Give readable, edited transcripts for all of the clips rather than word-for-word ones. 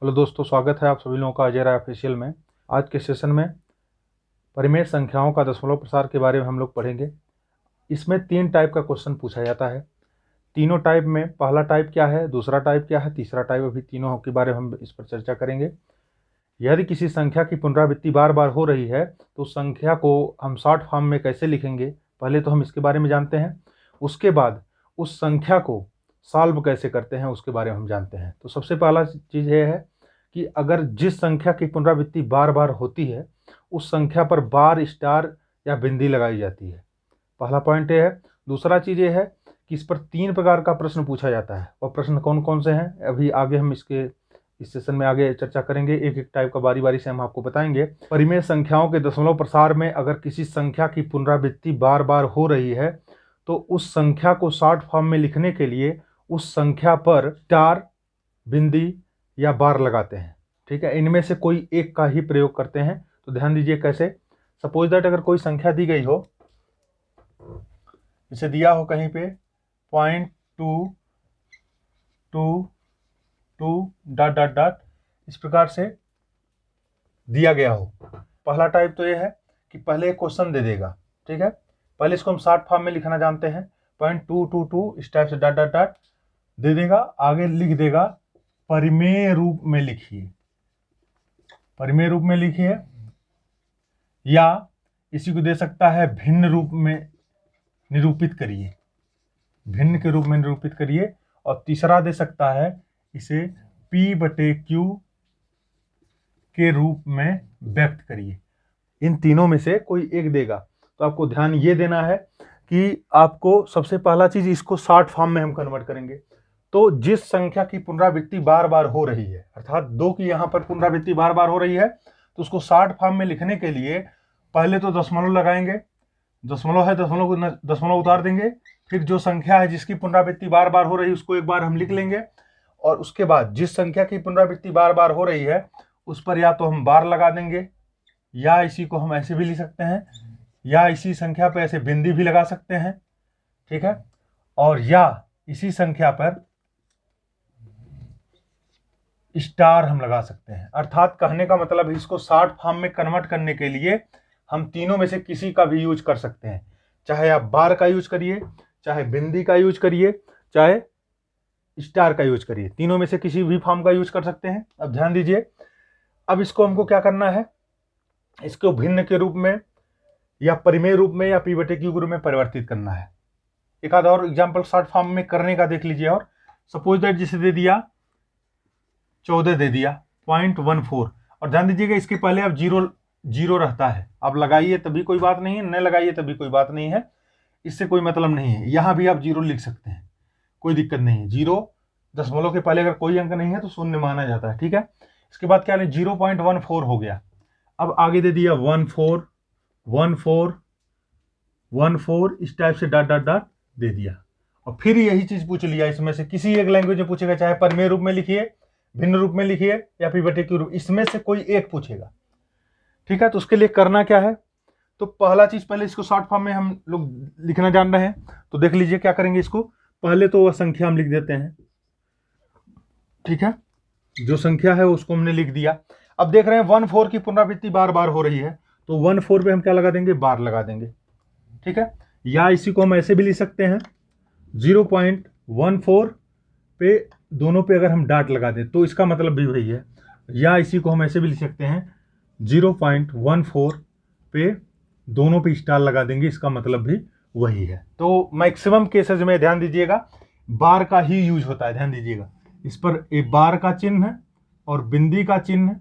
Hello दोस्तों, स्वागत है आप सभी लोगों का अजय राय ऑफिशियल में। आज के सेशन में परिमेय संख्याओं का दशमलव प्रसार के बारे में हम लोग पढ़ेंगे। इसमें 3 टाइप का क्वेश्चन पूछा जाता है। तीनों टाइप में पहला टाइप क्या है, दूसरा टाइप क्या है, तीसरा टाइप, अभी तीनों के बारे में हम इस पर चर्चा करेंगे। यदि किसी संख्या की पुनरावृत्ति बार बार हो रही है तो उस संख्या को हम शॉर्ट फॉर्म में कैसे लिखेंगे, पहले तो हम इसके बारे में जानते हैं। उसके बाद उस संख्या को सॉल्व कैसे करते हैं उसके बारे में हम जानते हैं। तो सबसे पहला चीज़ ये है कि अगर जिस संख्या की पुनरावृत्ति बार बार होती है उस संख्या पर बार, स्टार या बिंदी लगाई जाती है। पहला पॉइंट ये है। दूसरा चीज़ ये है कि इस पर 3 प्रकार का प्रश्न पूछा जाता है। और प्रश्न कौन कौन से हैं अभी आगे हम इस सेशन में आगे चर्चा करेंगे। एक एक टाइप का बारी बारी से हम आपको बताएंगे। परिमेय संख्याओं के दशमलव प्रसार में अगर किसी संख्या की पुनरावृत्ति बार बार हो रही है तो उस संख्या को शॉर्ट फॉर्म में लिखने के लिए उस संख्या पर स्टार, बिंदी या बार लगाते हैं। ठीक है, इनमें से कोई एक का ही प्रयोग करते हैं। तो ध्यान दीजिए कैसे। सपोज दैट अगर कोई संख्या दी गई हो, इसे दिया हो कहीं पे 0.222 ... इस प्रकार से दिया गया हो। पहला टाइप तो ये है कि पहले एक क्वेश्चन दे देगा। ठीक है, पहले इसको हम शॉर्ट फॉर्म में लिखना जानते हैं। 0.222 इस टाइप से ... दे देगा, आगे लिख देगा परिमेय रूप में लिखिए, परिमेय रूप में लिखिए, या इसी को दे सकता है भिन्न रूप में निरूपित करिए, भिन्न के रूप में निरूपित करिए। और तीसरा दे सकता है इसे P/Q के रूप में व्यक्त करिए। इन तीनों में से कोई एक देगा। तो आपको ध्यान ये देना है कि आपको सबसे पहला चीज इसको शॉर्ट फॉर्म में हम कन्वर्ट करेंगे। तो जिस संख्या की पुनरावृत्ति बार बार हो रही है, अर्थात 2 की यहाँ पर पुनरावृत्ति बार बार हो रही है, तो उसको शॉर्ट फॉर्म में लिखने के लिए पहले तो दशमलव लगाएंगे। दशमलव है, दशमलव उतार देंगे। फिर जो संख्या है जिसकी पुनरावृत्ति बार बार हो रही है उसको एक बार हम लिख लेंगे। और उसके बाद जिस संख्या की पुनरावृत्ति बार बार हो रही है उस पर या तो हम बार लगा देंगे, या इसी को हम ऐसे भी लिख सकते हैं, या इसी संख्या पर ऐसे बिंदी भी लगा सकते हैं। ठीक है, और या इसी संख्या पर स्टार हम लगा सकते हैं। अर्थात कहने का मतलब है इसको शॉर्ट फॉर्म में कन्वर्ट करने के लिए हम तीनों में से किसी का भी यूज कर सकते हैं। चाहे आप बार का यूज करिए, चाहे बिंदी का यूज करिए, चाहे स्टार का यूज करिए, तीनों में से किसी भी फॉर्म का यूज कर सकते हैं। अब ध्यान दीजिए, अब इसको हमको क्या करना है, इसको भिन्न के रूप में या परिमेय रूप में या P/Q के रूप में परिवर्तित करना है। एक आधा और एग्जाम्पल शॉर्ट फॉर्म में करने का देख लीजिए। और सपोज दैट जिसे दे दिया 14 दे दिया 0.14। और ध्यान दीजिएगा इसके पहले अब जीरो रहता है। अब लगाइए तभी कोई बात नहीं है, न लगाइए तभी कोई बात नहीं है, इससे कोई मतलब नहीं है। यहाँ भी आप 0 लिख सकते हैं, कोई दिक्कत नहीं है। 0 दशमलव के पहले अगर कोई अंक नहीं है तो शून्य माना जाता है। ठीक है, इसके बाद क्या है, 0.14 हो गया। अब आगे दे दिया 14 इस टाइप से ... दे दिया। और फिर यही चीज पूछ लिया, इसमें से किसी एक लैंग्वेज में पूछेगा, चाहे परिमेय रूप में लिखिए, भिन्न रूप में लिखिए या P/Q रूप, इसमें से कोई एक पूछेगा। ठीक है, तो उसके लिए करना क्या है, तो पहला चीज पहले इसको शॉर्ट फॉर्म में हम लोग लिखना जान रहे हैं। तो देख लीजिए क्या करेंगे, इसको पहले तो वह संख्या हम लिख देते हैं। ठीक है, जो संख्या है उसको हमने लिख दिया। अब देख रहे हैं 14 की पुनरावृत्ति बार बार हो रही है, तो 14 पे हम क्या लगा देंगे, बार लगा देंगे। ठीक है, या इसी को हम ऐसे भी लिख सकते हैं 0.14 पे दोनों पे अगर हम डॉट लगा दें तो इसका मतलब भी वही है। या इसी को हम ऐसे भी लिख सकते हैं 0.14 पे दोनों पे स्टार लगा देंगे, इसका मतलब भी वही है। तो मैक्सिमम केसेस में ध्यान दीजिएगा बार का ही यूज होता है। ध्यान दीजिएगा इस पर एक बार का चिन्ह और बिंदी का चिन्ह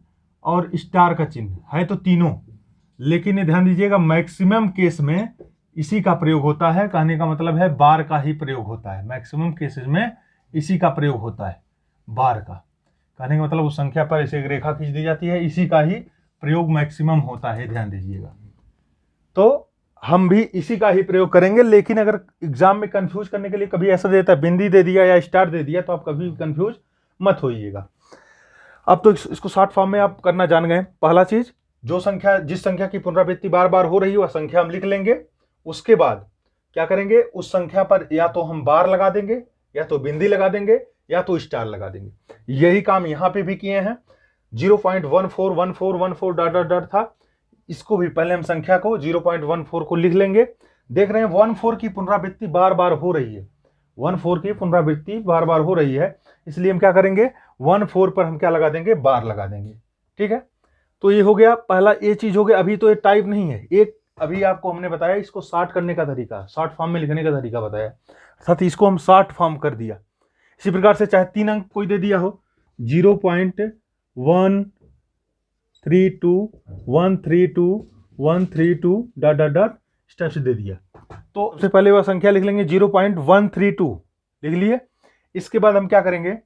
और स्टार का चिन्ह है, तो तीनों। लेकिन ये ध्यान दीजिएगा मैक्सिमम केस में इसी का प्रयोग होता है। कहने का मतलब है बार का ही प्रयोग होता है। मैक्सिमम केसेस में इसी का प्रयोग होता है, बार का। कहने का मतलब उस संख्या पर ऐसे एक रेखा खींच दी जाती है, इसी का ही प्रयोग मैक्सिमम होता है। ध्यान दीजिएगा, तो हम भी इसी का ही प्रयोग करेंगे। लेकिन अगर एग्जाम में कंफ्यूज करने के लिए कभी ऐसा देता है बिंदी दे दिया या स्टार दे दिया, तो आप कभी भी कंफ्यूज मत होइएगा। अब तो इसको शॉर्ट फॉर्म में आप करना जान गए। पहला चीज, जिस संख्या की पुनरावृत्ति बार बार हो रही है वह संख्या हम लिख लेंगे। उसके बाद क्या करेंगे, उस संख्या पर या तो हम बार लगा देंगे, या तो बिंदी लगा देंगे, या तो स्टार लगा देंगे। यही काम यहाँ पे भी किए हैं। 0.141414 डॉट डॉट डॉट था, इसको भी पहले हम संख्या को 0.14 को लिख लेंगे। देख रहे हैं 14 की पुनरावृत्ति बार बार हो रही है, 14 की पुनरावृत्ति बार बार हो रही है, इसलिए हम क्या करेंगे 14 पर हम क्या लगा देंगे, बार लगा देंगे। ठीक है, तो ये हो गया पहला, ये चीज हो गया। अभी तो ये टाइप नहीं है, एक अभी आपको हमने बताया इसको शॉर्ट करने का तरीका, शॉर्ट फॉर्म में लिखने का तरीका बताया, साथ ही इसको हम शॉर्ट फॉर्म कर दिया। इसी प्रकार से चाहे 3 अंक कोई दे दिया हो, 0.132 डॉट डॉट डॉट इस टाइप से दे दिया, तो सबसे पहले वह संख्या लिख लेंगे 0.132 लिख लिए। इसके बाद हम क्या करेंगे,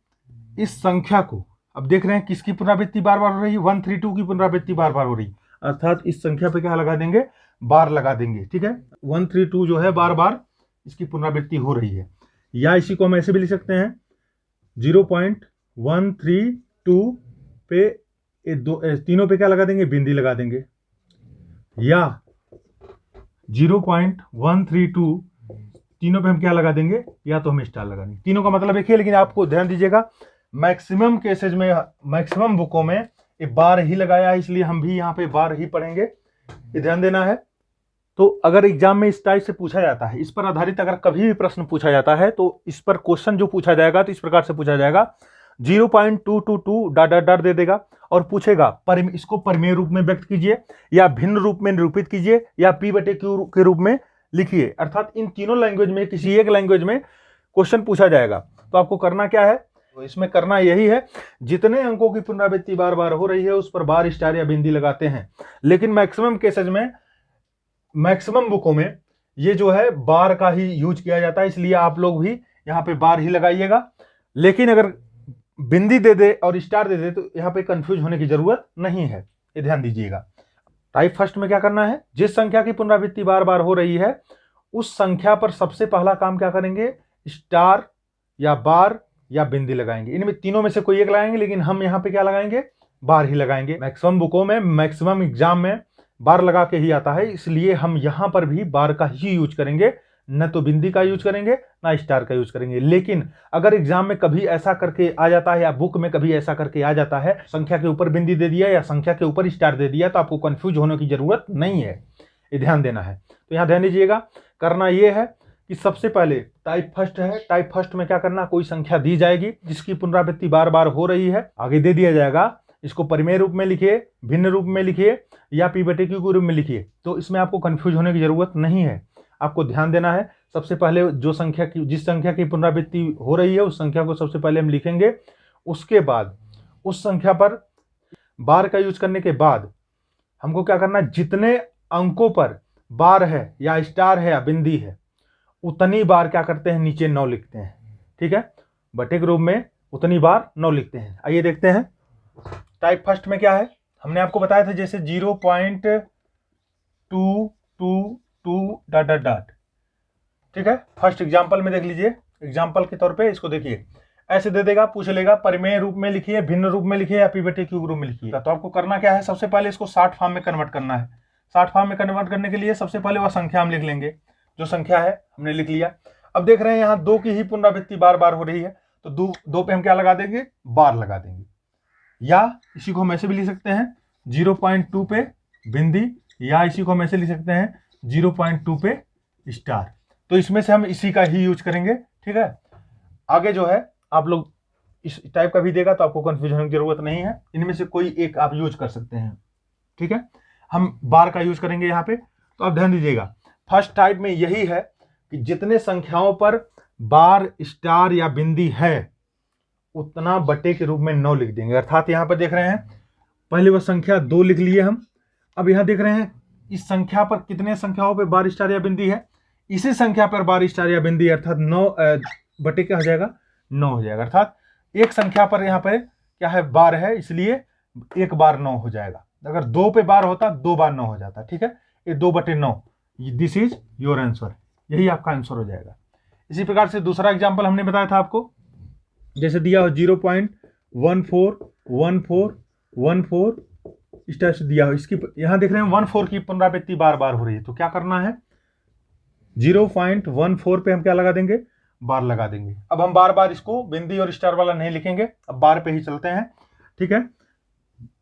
इस संख्या को, अब देख रहे हैं किसकी पुनरावृत्ति बार बार हो रही है, 132 की पुनरावृत्ति बार बार हो रही है, अर्थात इस संख्या पे क्या लगा देंगे, बार लगा देंगे। ठीक है, 132 जो है बार बार इसकी पुनरावृत्ति हो रही है, या इसी को हम ऐसे भी लिख सकते हैं 0.132 पे तीनों पे क्या लगा देंगे, बिंदी लगा देंगे, या 0.132 तीनों पे हम क्या लगा देंगे, या तो हम स्टार लगा देंगे। तीनों का मतलब एक ही, लेकिन आपको ध्यान दीजिएगा मैक्सिमम केसेज में, मैक्सिमम बुकों में ये बार ही लगाया है, इसलिए हम भी यहाँ पे बार ही पढ़ेंगे, ये ध्यान देना है। तो अगर एग्जाम में इस टाइप से पूछा जाता है, इस पर आधारित अगर कभी भी प्रश्न पूछा जाता है, तो इस पर क्वेश्चन जो पूछा जाएगा तो इस प्रकार से पूछा जाएगा 0.222 डॉट डॉट डॉट दे देगा और पूछेगा इसको परिमेय रूप में व्यक्त कीजिए, या भिन्न रूप में निरूपित कीजिए, या P/Q के रूप में लिखिए। अर्थात इन तीनों लैंग्वेज में किसी एक लैंग्वेज में क्वेश्चन पूछा जाएगा, तो आपको करना क्या है, तो इसमें करना यही है, जितने अंकों की पुनरावृत्ति बार बार हो रही है उस पर बार, स्टार या बिंदी लगाते हैं। लेकिन मैक्सिमम केसेज में, मैक्सिमम बुकों में ये जो है बार का ही यूज किया जाता है, इसलिए आप लोग भी यहाँ पे बार ही लगाइएगा। लेकिन अगर बिंदी दे दे और स्टार दे दे तो यहाँ पे कंफ्यूज होने की जरूरत नहीं है, ये ध्यान दीजिएगा। टाइप फर्स्ट में क्या करना है, जिस संख्या की पुनरावृत्ति बार बार हो रही है उस संख्या पर सबसे पहला काम क्या करेंगे, स्टार या बार या बिंदी लगाएंगे। इनमें तीनों में से कोई एक लगाएंगे, लेकिन हम यहाँ पे क्या लगाएंगे, बार ही लगाएंगे। मैक्सिमम बुकों में, मैक्सिमम एग्जाम में बार लगा के ही आता है, इसलिए हम यहाँ पर भी बार का ही यूज करेंगे, न तो बिंदी का यूज करेंगे ना स्टार का यूज करेंगे। लेकिन अगर एग्जाम में कभी ऐसा करके आ जाता है, या बुक में कभी ऐसा करके आ जाता है, संख्या के ऊपर बिंदी दे दिया या संख्या के ऊपर स्टार दे दिया, तो आपको कंफ्यूज होने की जरूरत नहीं है, ये ध्यान देना है। तो यहाँ ध्यान दीजिएगा, करना ये है कि सबसे पहले टाइप फर्स्ट है, टाइप फर्स्ट में क्या करना, कोई संख्या दी जाएगी जिसकी पुनरावृत्ति बार बार हो रही है, आगे दे दिया जाएगा, इसको परिमेय रूप में लिखिए, भिन्न रूप में लिखिए, या P/Q के रूप में लिखिए। तो इसमें आपको कंफ्यूज होने की जरूरत नहीं है, आपको ध्यान देना है। सबसे पहले जो संख्या की, जिस संख्या की पुनरावृत्ति हो रही है उस संख्या को सबसे पहले हम लिखेंगे, उसके बाद उस संख्या पर बार का यूज करने के बाद हमको क्या करना है, जितने अंकों पर बार है या स्टार है या बिंदी है उतनी बार क्या करते हैं, नीचे 9 लिखते हैं। ठीक है, बटे के रूप में उतनी बार 9 लिखते हैं। आइए देखते हैं टाइप फर्स्ट में क्या है। हमने आपको बताया था जैसे 0.222 डॉट डॉट डॉट। ठीक है, फर्स्ट एग्जांपल में देख लीजिए, एग्जांपल के तौर पे इसको देखिए, ऐसे दे देगा, पूछ लेगा परिमेय रूप में लिखिए, भिन्न रूप में लिखिए, या P/Q रूप में लिखिए। तो आपको करना क्या है, सबसे पहले इसको शॉर्ट फॉर्म में कन्वर्ट करना है। शॉर्ट फॉर्म में कन्वर्ट करने के लिए सबसे पहले वह संख्या हम लिख लेंगे, जो संख्या है हमने लिख लिया। अब देख रहे हैं यहाँ 2 की ही पुनरावृत्ति बार बार हो रही है, तो 2 पे हम क्या लगा देंगे, बार लगा देंगे, या इसी को हम ऐसे भी लिख सकते हैं 0.2 पे बिंदी, या इसी को हम ऐसे लिख सकते हैं 0.2 पे स्टार। तो इसमें से हम इसी का ही यूज करेंगे। ठीक है, आगे जो है आप लोग इस टाइप का भी देगा तो आपको कंफ्यूज होने की जरूरत नहीं है, इनमें से कोई एक आप यूज कर सकते हैं। ठीक है, हम बार का यूज करेंगे यहाँ पे। तो आप ध्यान दीजिएगा, फर्स्ट टाइप में यही है कि जितने संख्याओं पर बार, स्टार या बिंदी है उतना बटे के रूप में 9 लिख देंगे। अर्थात यहाँ पर देख रहे हैं पहले वह संख्या 2 लिख लिए हम, अब यहाँ देख रहे हैं इस संख्या पर कितने संख्याओं पर बार, स्टार या बिंदी है, इसी संख्या पर बार, स्टार या बिंदी, अर्थात 9 बटे क्या हो जाएगा, 9 हो जाएगा। अर्थात एक संख्या पर यहाँ पर क्या है, बार है, इसलिए एक बार 9 हो जाएगा। अगर 2 पे बार होता 2 बार 9 हो जाता। ठीक है, ये 2/9, दिस इज योर आंसर, यही आपका आंसर हो जाएगा। इसी प्रकार से दूसरा एग्जाम्पल हमने बताया था आपको, जैसे दिया हो 0.141414 इस टाइप से दिया हो, इसकी यहाँ देख रहे हैं 14 की पुनरावृत्ति बार बार हो रही है, तो क्या करना है, 0.14 पे हम क्या लगा देंगे, बार लगा देंगे। अब हम बार बार इसको बिंदी और स्टार वाला नहीं लिखेंगे, अब बार पे ही चलते हैं। ठीक है,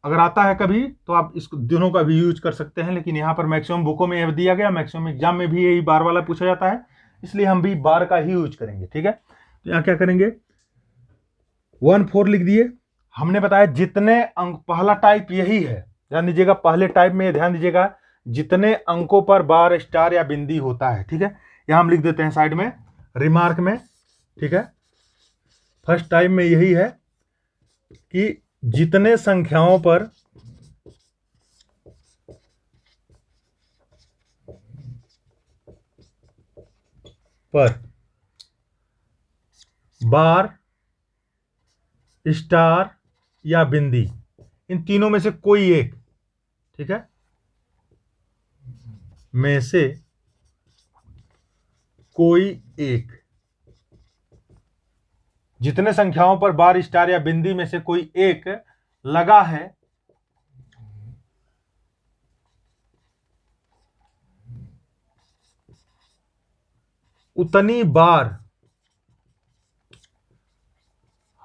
अगर आता है कभी तो आप इस दोनों का भी यूज कर सकते हैं, लेकिन यहाँ पर मैक्सिमम बुकों में यह दिया गया, मैक्सिमम एग्जाम में भी यही बार वाला पूछा जाता है, इसलिए हम भी बार का ही यूज करेंगे। ठीक है, तो यहाँ क्या करेंगे, 1 4 लिख दिए। हमने बताया जितने अंक, पहला टाइप यही है, ध्यान दीजिएगा, पहले टाइप में ध्यान दीजिएगा, जितने अंकों पर बार, स्टार या बिंदी होता है। ठीक है, यहाँ हम लिख देते हैं साइड में रिमार्क में। ठीक है, फर्स्ट टाइप में यही है कि जितने संख्याओं पर बार, स्टार या बिंदी, इन तीनों में से कोई एक, ठीक है, में से कोई एक, जितने संख्याओं पर बार, स्टार या बिंदी में से कोई एक लगा है, उतनी बार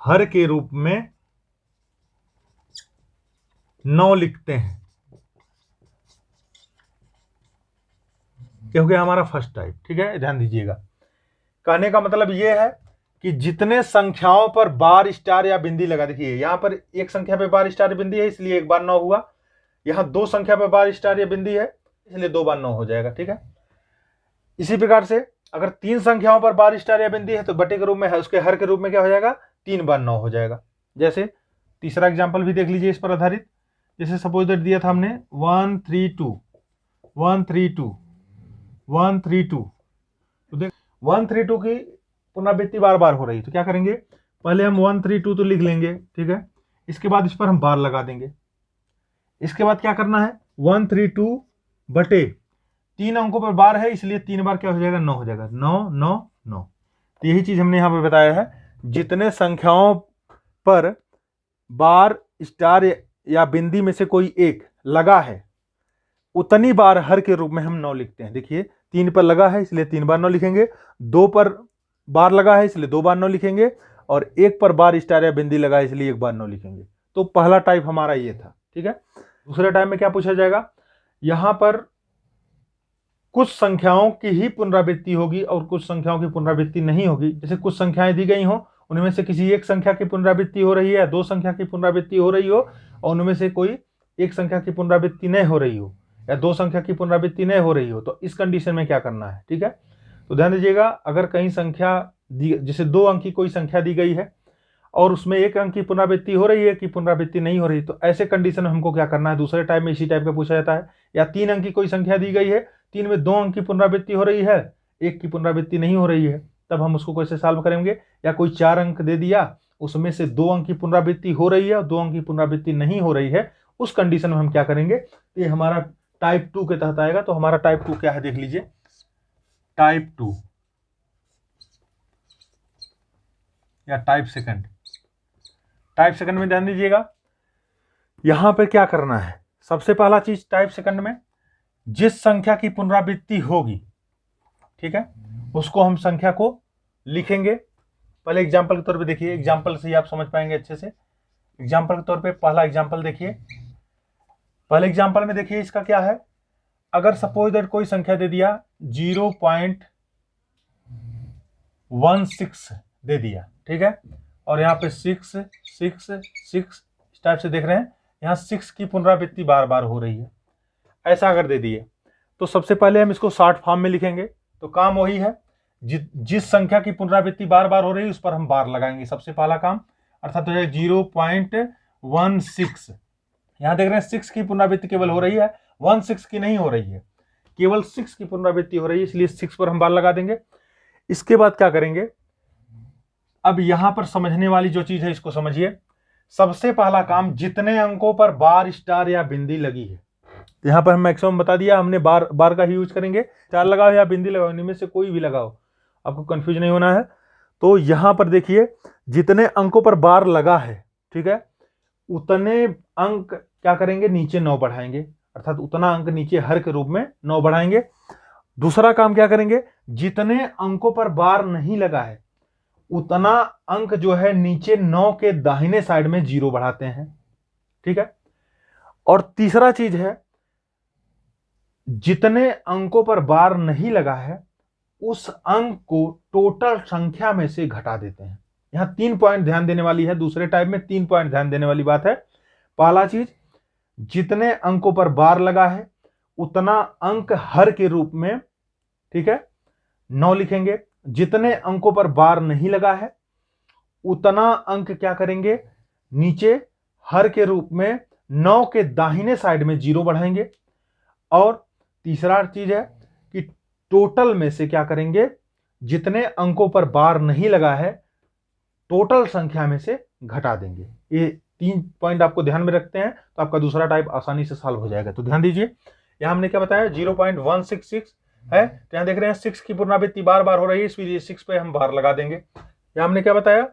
हर के रूप में 9 लिखते हैं। ये हो गया हमारा फर्स्ट टाइप। ठीक है, ध्यान दीजिएगा, कहने का मतलब यह है कि जितने संख्याओं पर बार, स्टार या बिंदी लगा, देखिए यहां पर एक संख्या पे बार, स्टार, बिंदी है, इसलिए एक बार 9 हुआ। यहां 2 संख्या पे बार, स्टार या बिंदी है, इसलिए 2 बार 9 हो जाएगा। ठीक है, इसी प्रकार से अगर 3 संख्याओं पर बार, स्टार या बिंदी है तो बटे के रूप में है, उसके हर के रूप में क्या हो जाएगा, 3 बार 9 हो जाएगा। जैसे तीसरा एग्जाम्पल भी देख लीजिए इस पर आधारित, जैसे सपोज दैट दिया था हमने 1 3 2 1 3 2 1 3 2, तो देख 1 3 2 की पुनरावृत्ति बार बार हो रही है, तो क्या करेंगे, पहले हम 1 3 2 तो लिख लेंगे। ठीक है, इसके बाद इस पर हम बार लगा देंगे। इसके बाद क्या करना है, 1 3 2 बटे 3 अंकों पर बार है, इसलिए 3 बार क्या हो जाएगा, 9 हो जाएगा, 9 9 9। तो यही चीज हमने यहां पर बताया है, जितने संख्याओं पर बार, स्टार या बिंदी में से कोई एक लगा है, उतनी बार हर के रूप में हम 9 लिखते हैं। देखिए 3 पर लगा है इसलिए 3 बार 9 लिखेंगे, 2 पर बार लगा है इसलिए 2 बार 9 लिखेंगे, और 1 पर बार, स्टार या बिंदी लगा है इसलिए 1 बार 9 लिखेंगे। तो पहला टाइप हमारा ये था। ठीक है, दूसरे टाइप में क्या पूछा जाएगा, यहां पर कुछ संख्याओं की ही पुनरावृत्ति होगी और कुछ संख्याओं की पुनरावृत्ति नहीं होगी। जैसे कुछ संख्याएं दी गई हो, उनमें से किसी एक संख्या की पुनरावृत्ति हो रही है, 2 संख्या की पुनरावृत्ति हो रही हो, और उनमें से कोई एक संख्या की पुनरावृत्ति नहीं हो रही हो, या 2 संख्या की पुनरावृत्ति नहीं हो रही हो, तो इस कंडीशन में क्या करना है। ठीक है, तो ध्यान दीजिएगा, अगर कहीं संख्या जैसे 2 अंक की कोई संख्या दी गई है और उसमें 1 अंक की पुनरावृत्ति हो रही है कि पुनरावृत्ति नहीं हो रही, तो ऐसे कंडीशन में हमको क्या करना है, दूसरे टाइप में इसी टाइप का पूछा जाता है। या 3 अंक की कोई संख्या दी गई है, 3 में 2 अंक की पुनरावृत्ति हो रही है, 1 की पुनरावृत्ति नहीं हो रही है, तब हम उसको कैसे सॉल्व करेंगे। या कोई 4 अंक दे दिया, उसमें से 2 अंक की पुनरावृत्ति हो रही है और 2 अंक की पुनरावृत्ति नहीं हो रही है, उस कंडीशन में हम क्या करेंगे, ये हमारा टाइप 2 के तहत आएगा। तो हमारा टाइप 2 क्या है, देख लीजिए, टाइप 2 या टाइप सेकंड। टाइप सेकंड में ध्यान दीजिएगा, यहां पे क्या करना है, सबसे पहला चीज टाइप सेकंड में जिस संख्या की पुनरावृत्ति होगी, ठीक है, उसको हम संख्या को लिखेंगे। पहले एग्जांपल के तौर पे देखिए, एग्जांपल से ही आप समझ पाएंगे अच्छे से। एग्जांपल के तौर पे पहला एग्जांपल देखिए, पहले एग्जांपल में देखिए इसका क्या है, अगर सपोज दैट कोई संख्या दे दिया 0.16 दे दिया, ठीक है, और यहाँ पे 6 6 6 इस टाइप से देख रहे हैं, यहाँ 6 की पुनरावृत्ति बार बार हो रही है, ऐसा अगर दे दिए तो सबसे पहले हम इसको शॉर्ट फॉर्म में लिखेंगे। तो काम वही है, जिस संख्या की पुनरावृत्ति बार बार हो रही है उस पर हम बार लगाएंगे, सबसे पहला काम, अर्थात तो 0.16। यहां देख रहे हैं 6 की पुनरावृत्ति केवल हो रही है, 16 की नहीं हो रही है, केवल 6 की पुनरावृत्ति हो रही है, इसलिए 6 पर हम बार लगा देंगे। इसके बाद क्या करेंगे, अब यहां पर समझने वाली जो चीज है इसको समझिए। सबसे पहला काम, जितने अंकों पर बार, स्टार या बिंदी लगी है, यहां पर हम मैक्सिमम बता दिया, हमने बार बार का ही यूज करेंगे, स्टार लगाओ या बिंदी लगाओ, इनमें से कोई भी लगाओ, आपको कंफ्यूज नहीं होना है। तो यहां पर देखिए जितने अंकों पर बार लगा है, ठीक है, उतने अंक क्या करेंगे, नीचे 9 बढ़ाएंगे, अर्थात उतना अंक नीचे हर के रूप में 9 बढ़ाएंगे। दूसरा काम क्या करेंगे, जितने अंकों पर बार नहीं लगा है उतना अंक जो है नीचे 9 के दाहिने साइड में 0 बढ़ाते हैं, ठीक है। और तीसरा चीज है, जितने अंकों पर बार नहीं लगा है उस अंक को टोटल संख्या में से घटा देते हैं। यहां 3 पॉइंट ध्यान देने वाली है, दूसरे टाइप में 3 पॉइंट ध्यान देने वाली बात है। पहला चीज, जितने अंकों पर बार लगा है उतना अंक हर के रूप में, ठीक है, 9 लिखेंगे। जितने अंकों पर बार नहीं लगा है उतना अंक क्या करेंगे, नीचे हर के रूप में 9 के दाहिने साइड में 0 बढ़ाएंगे। और तीसरा चीज है कि टोटल में से क्या करेंगे, जितने अंकों पर बार नहीं लगा है टोटल संख्या में से घटा देंगे। ये 3 पॉइंट आपको ध्यान में रखते हैं तो आपका दूसरा टाइप आसानी से सॉल्व हो जाएगा। तो ध्यान दीजिए, यहां हमने क्या बताया, 0.166 है, तो यहां देख रहे हैं 6 की पुनरावृत्ति बार बार हो रही है, इसलिए 6 पे हम बार लगा देंगे। यहां हमने क्या बताया,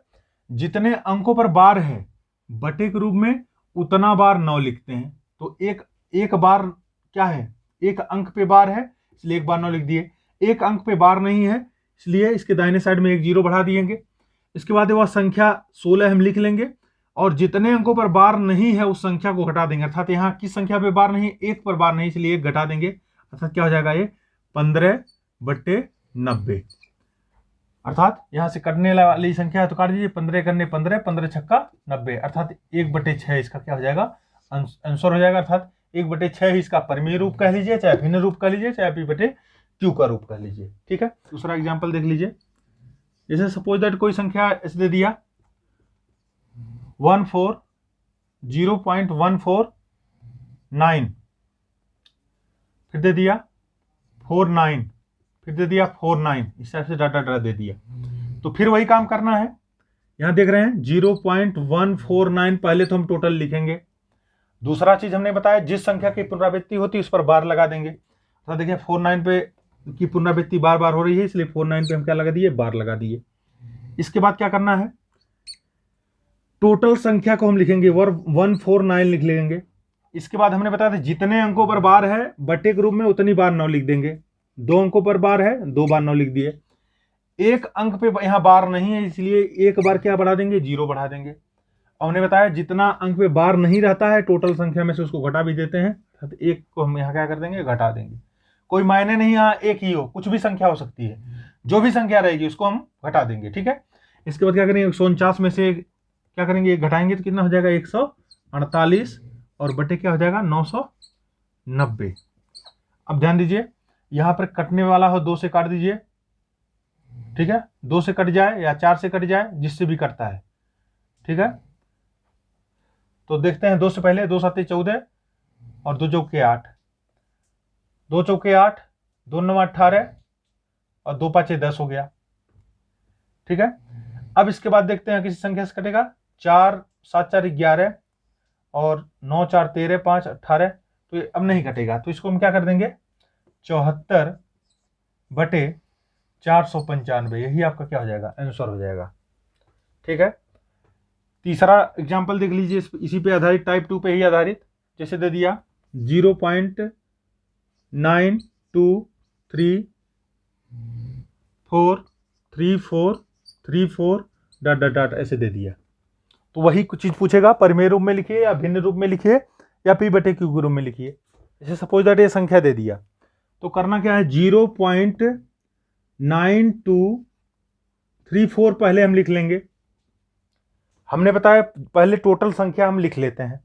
जितने अंकों पर बार है बटे के रूप में उतना बार 9 लिखते हैं। तो एक बार क्या है, एक अंक पे बार है इसलिए एक बार 9 लिख दिए। एक अंक पे बार नहीं है इसलिए इसके दाहिने साइड में एक 0 बढ़ा दिएंगे। इसके बाद वह संख्या 16 हम लिख लेंगे और जितने अंकों पर बार नहीं है उस संख्या को घटा देंगे। अर्थात यहाँ किस संख्या पे बार नहीं, 1 पर बार नहीं, इसलिए 1 घटा देंगे। अर्थात क्या हो जाएगा, ये 15/90। अर्थात यहां से कटने वाली संख्या है तो काट दीजिए, 15 करने 15, 15 छक्का 90, अर्थात 1/6 इसका क्या हो जाएगा, आंसर हो जाएगा। अर्थात 1/6 इसका परिमेय रूप कह लीजिए, चाहे भिन्न रूप कह लीजिए, चाहे p/q का रूप कह लीजिए। ठीक है, दूसरा एग्जाम्पल देख लीजिए। जैसे सपोज दैट कोई संख्या ऐसे दे दिया 0.149, फिर दे दिया 49, फिर दे दिया 49, इस टाइप से डाटा दे दिया। तो फिर वही काम करना है। यहां देख रहे हैं 0.149, पहले तो हम टोटल लिखेंगे। दूसरा चीज हमने बताया, जिस संख्या की पुनरावृत्ति होती है उस पर बार लगा देंगे। तो देखिए 49 पे की पुनरावृत्ति बार बार हो रही है इसलिए 49 पे हम क्या लगा दिए, बार लगा दिए। इसके बाद क्या करना है, टोटल संख्या को हम लिखेंगे 149 लिख लेंगे। इसके बाद हमने बताया था जितने अंकों पर बार है बटे के रूप में उतनी बार 9 लिख देंगे। 2 अंकों पर बार है 2 बार 9 लिख दिए। एक अंक पे यहां बार नहीं है इसलिए एक बार क्या बढ़ा देंगे, 0 बढ़ा देंगे। हमने बताया जितना अंक पे बार नहीं रहता है टोटल संख्या में से उसको घटा भी देते हैं, तो एक को हम यहाँ क्या कर देंगे, घटा देंगे। कोई मायने नहीं यहाँ एक ही हो, कुछ भी संख्या हो सकती है, जो भी संख्या रहेगी उसको हम घटा देंगे। ठीक है, इसके बाद क्या करेंगे, 149 में से क्या करेंगे, घटाएंगे तो कितना हो जाएगा, 148, और बटे क्या हो जाएगा, 990। अब ध्यान दीजिए, यहां पर कटने वाला हो 2 से काट दीजिए। ठीक है, 2 से कट जाए या 4 से कट जाए, जिससे भी कटता है। ठीक है, तो देखते हैं 2 से पहले, 2 7 14 और 2 चौके 8, 2 चौके 8, 2 9 18 और 2 5 10 हो गया। ठीक है, अब इसके बाद देखते हैं किसी संख्या से कटेगा, 4 7 4 11 और 9 4 13 5 18, तो ये अब नहीं कटेगा। तो इसको हम क्या कर देंगे, 74/495, यही आपका क्या हो जाएगा, आंसर हो जाएगा। ठीक है, तीसरा एग्जाम्पल देख लीजिए, इसी पे आधारित, टाइप 2 पे ही आधारित। जैसे दे दिया 0.92343434 डॉट डॉट डॉट ऐसे दे दिया। तो वही कुछ चीज पूछेगा, परिमेय रूप में लिखिए या भिन्न रूप में लिखिए या p/q के रूप में लिखिए। जैसे सपोज दैट ये संख्या दे दिया, तो करना क्या है, 0.9234 पहले हम लिख लेंगे। हमने बताया पहले टोटल संख्या हम लिख लेते हैं।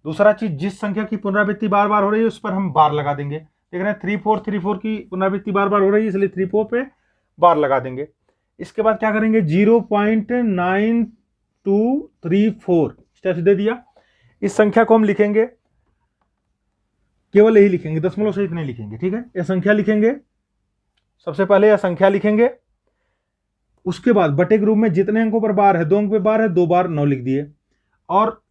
दूसरा चीज, जिस संख्या की पुनरावृत्ति बार बार हो रही है उस पर हम बार लगा देंगे। देख रहे हैं 3434 की पुनरावृत्ति बार बार हो रही है इसलिए 34 पे बार लगा देंगे। इसके बाद क्या करेंगे, 0.9234 स्टेप्स दे दिया। इस संख्या को हम लिखेंगे, केवल यही लिखेंगे, दशमलव सहित नहीं लिखेंगे। ठीक है, यह संख्या लिखेंगे, सबसे पहले यह संख्या लिखेंगे। उसके बाद बटे के रूप में जितने अंकों पर बार है, 2 अंक पे बार है 2 बार 9 लिख दिए। और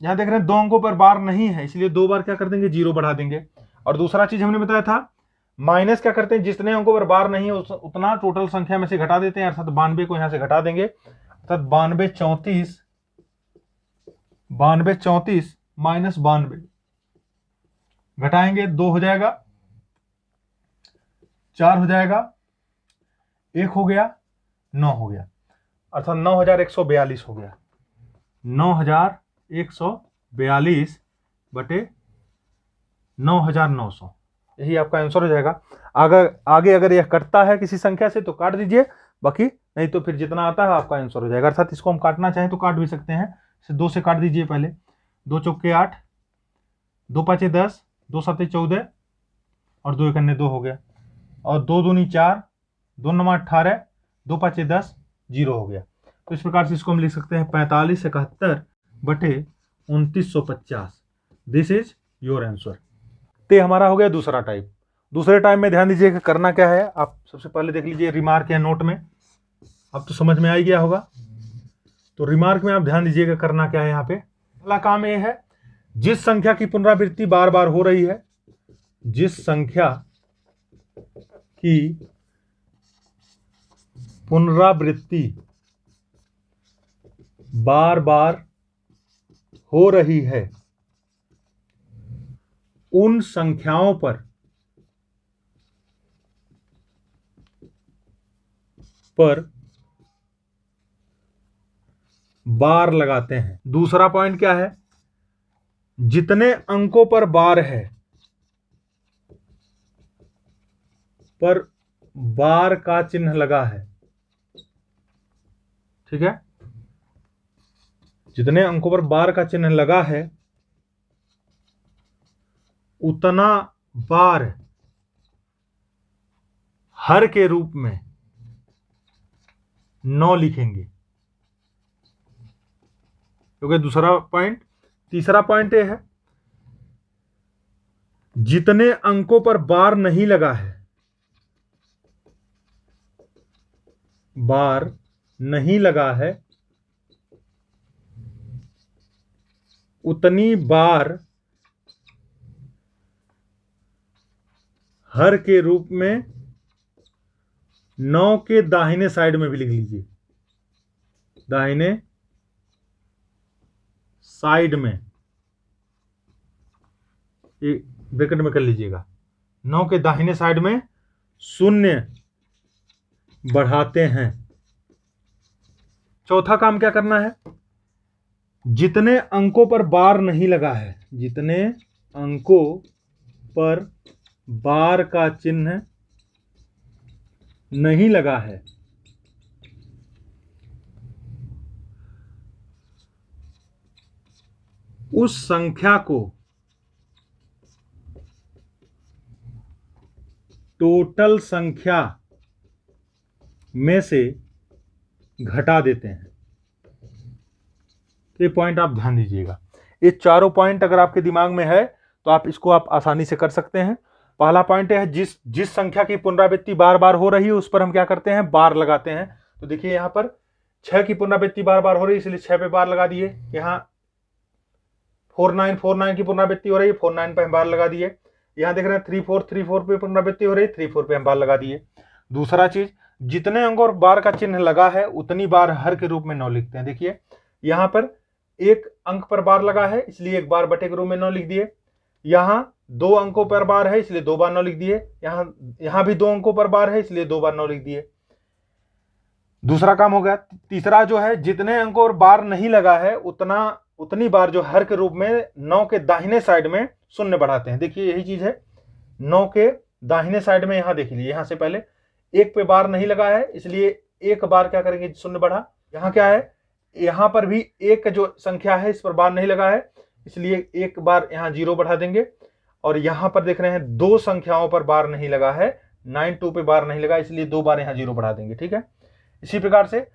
यहां देख रहे हैं 2 अंकों पर बार नहीं है इसलिए 2 बार क्या कर देंगे, 0 बढ़ा देंगे। और दूसरा चीज हमने बताया था, माइनस क्या करते हैं, जितने अंकों पर बार नहीं है उतना टोटल संख्या में से घटा देते हैं। अर्थात 92 को यहां से घटा देंगे। अर्थात 92 34 माइनस 92 घटाएंगे, 2 हो जाएगा, 4 हो जाएगा, 1 हो गया, 9 हो गया। अर्थात 9142 हो गया। 9142 बटे 9,900, यही आपका आंसर हो जाएगा। आगे अगर यह कटता है किसी संख्या से तो काट दीजिए, बाकी नहीं तो फिर जितना आता है आपका आंसर हो जाएगा। अर्थात इसको हम काटना चाहें तो काट भी सकते हैं। 2 से काट दीजिए पहले, 2 चौके 8, 2 पाँचे 10, 2 साते 14 और 2 एकन्ने 2 हो गया, और 2 दूनी 4, 2 नमा 18, 2 पाँचे 10, 0 हो गया। तो इस प्रकार से इसको हम लिख सकते हैं 4571/2950। This is your answer. तो हमारा हो गया दूसरा टाइप। दूसरे टाइप में ध्यान दीजिए कि करना क्या है। आप सबसे पहले देख लीजिए रिमार्क या नोट में, अब तो समझ में आ ही गया होगा। तो रिमार्क में आप ध्यान दीजिएगा करना क्या है। यहाँ पे पहला काम ये है, जिस संख्या की पुनरावृत्ति बार बार हो रही है, जिस संख्या की पुनरावृत्ति बार बार हो रही है, उन संख्याओं पर बार लगाते हैं। दूसरा पॉइंट क्या है, जितने अंकों पर बार है पर बार का चिन्ह लगा है, ठीक है, जितने अंकों पर बार का चिन्ह लगा है उतना बार हर के रूप में 9 लिखेंगे। क्योंकि दूसरा पॉइंट, तीसरा पॉइंट ये है, जितने अंकों पर बार नहीं लगा है, बार नहीं लगा है, उतनी बार हर के रूप में 9 के दाहिने साइड में भी लिख लीजिए, दाहिने साइड में, एक ब्रैकेट में कर लीजिएगा, 9 के दाहिने साइड में 0 बढ़ाते हैं। चौथा काम क्या करना है, जितने अंकों पर बार नहीं लगा है, जितने अंकों पर बार का चिन्ह नहीं लगा है, उस संख्या को टोटल संख्या में से घटा देते हैं। ये पॉइंट आप ध्यान दीजिएगा। ये चारों पॉइंट अगर आपके दिमाग में है तो आप इसको आसानी से कर सकते हैं। पहला पॉइंट है, जिस संख्या की पुनरावृत्ति बार बार हो रही है उस पर हम क्या करते हैं, बार लगाते हैं। तो देखिए यहां पर 6 की पुनरावृत्ति बार बार हो रही है, इसलिए 6 पे बार लगा दिए। यहां 4949 की पुनरावृत्ति हो रही है, 49 पे हम बार लगा दिए। यहां देख रहे हैं 3434 पे पुनरावृत्ति हो रही है, 34 पे हम बार लगा दिए। दूसरा चीज, जितने अंक और बार का चिन्ह लगा है उतनी बार हर के रूप में 9 लिखते हैं। देखिए यहां पर 1 अंक पर बार लगा है, इसलिए 1 बार बटे के रूप में 9 लिख दिए। यहां 2 अंकों पर बार है, इसलिए 2 बार 9 लिख दिए। यहां भी 2 अंकों पर बार है, इसलिए 2 बार 9 लिख दिए। दूसरा काम हो गया। तीसरा जो है, जितने अंकों और बार नहीं लगा है उतनी बार जो हर के रूप में 9 के दाहिने साइड में 0 बढ़ाते हैं। देखिए यही चीज है, 9 के दाहिने साइड में यहां देख लीजिए, यहां से पहले 1 पे बार नहीं लगा है, इसलिए 1 बार क्या करेंगे, 0 बढ़ा। यहां क्या है, यहां पर भी 1 जो संख्या है इस पर बार नहीं लगा है, इसलिए 1 बार यहां 0 बढ़ा देंगे। और यहां पर देख रहे हैं 2 संख्याओं पर बार नहीं लगा है, 92 पे बार नहीं लगा, इसलिए 2 बार यहां 0 बढ़ा देंगे। ठीक है, इसी प्रकार से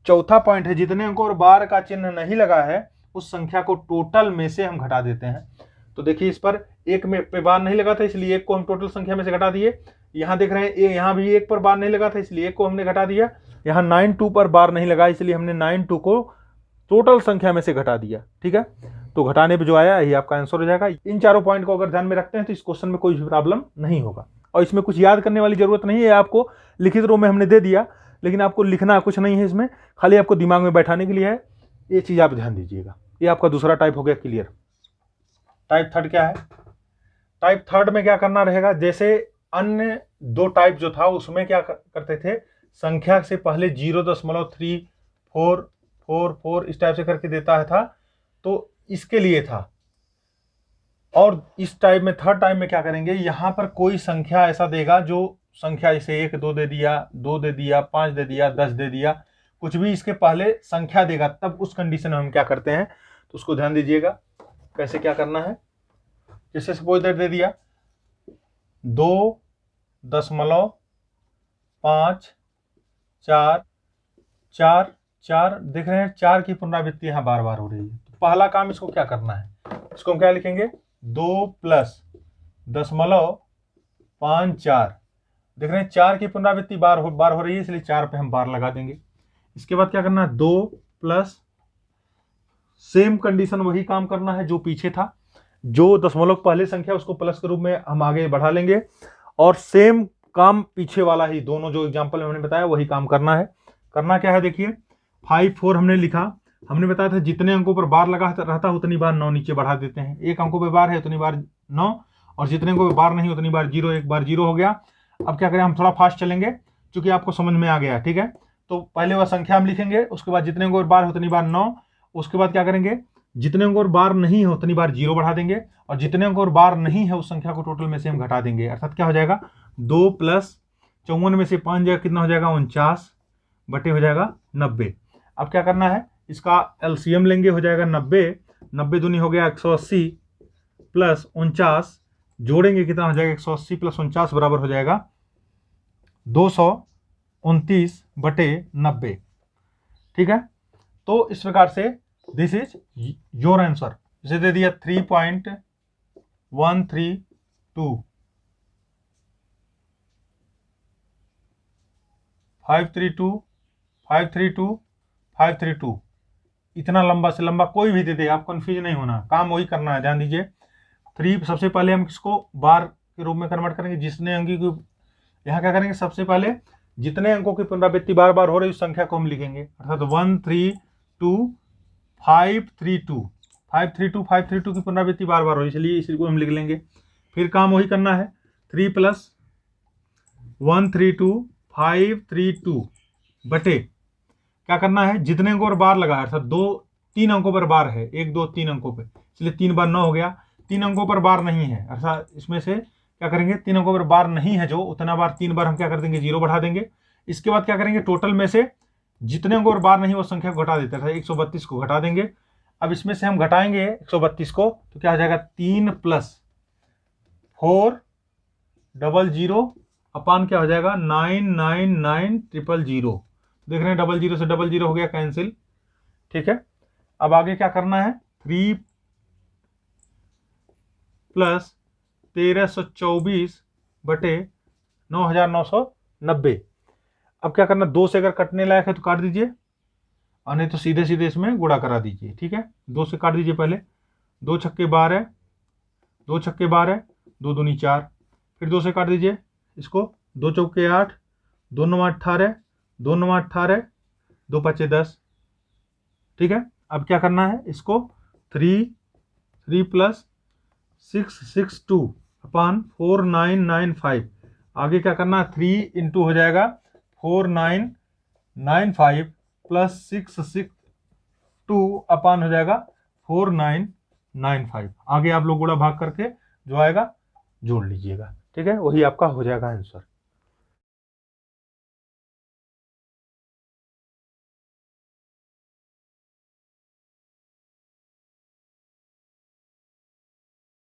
चौथा पॉइंट है, जितने अंकों और बार का चिन्ह नहीं लगा है उस संख्या को टोटल में से हम घटा देते हैं। तो देखिए इस पर 1 में पे बार नहीं लगा था, इसलिए 1 को हम टोटल संख्या में से घटा दिए। यहां देख रहे हैं यहां भी 1 पर बार नहीं लगा था, इसलिए 1 को हमने घटा दिया। यहां 92 पर बार नहीं लगा, इसलिए हमने 92 को टोटल संख्या में से घटा दिया। ठीक है, तो घटाने पे जो आया यही आपका आंसर हो जाएगा। इन चारों पॉइंट को अगर ध्यान में रखते हैं तो इस क्वेश्चन में कोई भी प्रॉब्लम नहीं होगा, और इसमें कुछ याद करने वाली जरूरत नहीं है। आपको लिखित रूप में हमने दे दिया, लेकिन आपको लिखना कुछ नहीं है इसमें, खाली आपको दिमाग में बैठाने के लिए है। ये चीज आप ध्यान दीजिएगा। ये आपका दूसरा टाइप हो गया क्लियर। टाइप थर्ड क्या है, टाइप थर्ड में क्या करना रहेगा, जैसे अन्य 2 टाइप जो था उसमें क्या करते थे, संख्या से पहले 0.3444 इस टाइप से करके देता है था। तो इसके लिए था और इस टाइप में थर्ड टाइप में क्या करेंगे, यहाँ पर कोई संख्या ऐसा देगा जो संख्या जैसे 1 2 दे दिया, 2 दे दिया, 5 दे दिया, 10 दे दिया, कुछ भी इसके पहले संख्या देगा, तब उस कंडीशन में हम क्या करते हैं, तो उसको ध्यान दीजिएगा कैसे क्या करना है। जैसे सपोज दैट दे दिया 2.5 4 4 4, देख रहे हैं 4 की पुनरावृत्ति यहाँ बार बार हो रही है। तो पहला काम इसको क्या करना है, इसको हम क्या लिखेंगे 2 + 0.54, देख रहे हैं 4 की पुनरावृत्ति बार हो रही है, इसलिए 4 पे हम बार लगा देंगे। इसके बाद क्या करना है 2 + सेम कंडीशन वही काम करना है जो पीछे था, जो दशमलव पहले संख्या उसको प्लस के रूप में हम आगे बढ़ा लेंगे, और सेम काम पीछे वाला ही, दोनों जो एग्जांपल हमने बताया वही काम करना है। करना क्या है देखिए 5 4 हमने लिखा, हमने बताया था जितने अंकों पर बार लगा रहता उतनी बार 9 नीचे बढ़ा देते हैं, एक अंकों पर बार है उतनी बार 9, और जितने अंकों पर बार नहीं उतनी बार 0, एक बार 0 हो गया। अब क्या करें, हम थोड़ा फास्ट चलेंगे क्योंकि आपको समझ में आ गया, ठीक है। तो पहले वह संख्या हम लिखेंगे, उसके बाद जितने अंकों पर बार है उतनी बार 9, उसके बाद क्या करेंगे जितने अंकों पर बार नहीं है उतनी बार 0 बढ़ा देंगे, और जितने अंकों पर बार नहीं है उस संख्या को टोटल में से हम घटा देंगे, अर्थात क्या हो जाएगा 2 + 54 में से 5 जाएगा, कितना हो जाएगा 49 बटे हो जाएगा 90। अब क्या करना है, इसका एलसीएम लेंगे, हो जाएगा 90, 90 दूनी हो गया 180 + 49, जोड़ेंगे कितना हो जाएगा 180 + 49 बराबर हो जाएगा 229 बटे 90, ठीक है। तो इस प्रकार से दिस इज योर आंसर। इसे दे दिया 3.132, 532, 532, 532, इतना लंबा से लंबा कोई भी दे दे, आप कंफ्यूज नहीं होना, काम वही करना है, ध्यान दीजिए। 3 सबसे पहले हम किसको बार के रूप में कन्वर्ट करेंगे, जितने अंक की यहाँ क्या करेंगे, सबसे पहले जितने अंकों की पुनरावृत्ति बार बार हो रही उस संख्या को हम लिखेंगे, अर्थात 132 532, 532, 532 की पुनरावृत्ति बार बार हो रही, इसलिए इसी को हम लिख लेंगे। फिर काम वही करना है 3 + 132 532 बटे क्या करना है, जितने अंकों पर बार लगा है, अर्थात 3 अंकों पर बार है, 1 2 3 अंकों पे, इसलिए 3 बार 9 हो गया। 3 अंकों पर बार नहीं है, अर्थात इसमें से क्या करेंगे 3 अंकों पर बार नहीं है जो, उतना बार 3 बार हम क्या कर देंगे 0 बढ़ा देंगे। इसके बाद क्या करेंगे, टोटल में से जितने अंकों पर बार नहीं वो संख्या को घटा देते हैं, 132 को घटा देंगे। अब इसमें से हम घटाएंगे 132 को, तो क्या हो जाएगा 3 + 400 अपान क्या हो जाएगा 999000, देख रहे हैं 00 से 00 हो गया कैंसिल, ठीक है। अब आगे क्या करना है 3 + 1324 बटे 9990। अब क्या करना, 2 से अगर कटने लायक है तो काट दीजिए, और नहीं तो सीधे सीधे इसमें गुणा करा दीजिए, ठीक है। 2 से काट दीजिए पहले, 2 छक्के 12, 2 छक्के 12, 2 दूनी 4, फिर 2 से काट दीजिए इसको, 2 चौके 8, 2 9 18, 2 9 18, 2 5 10, ठीक है। अब क्या करना है, इसको 3 + 662 अपान 4995, आगे क्या करना है 3 इंटू हो जाएगा 4995 + 662 अपान हो जाएगा 4995, आगे आप लोग गुणा भाग करके जो आएगा जोड़ लीजिएगा, ठीक है, वही आपका हो जाएगा आंसर।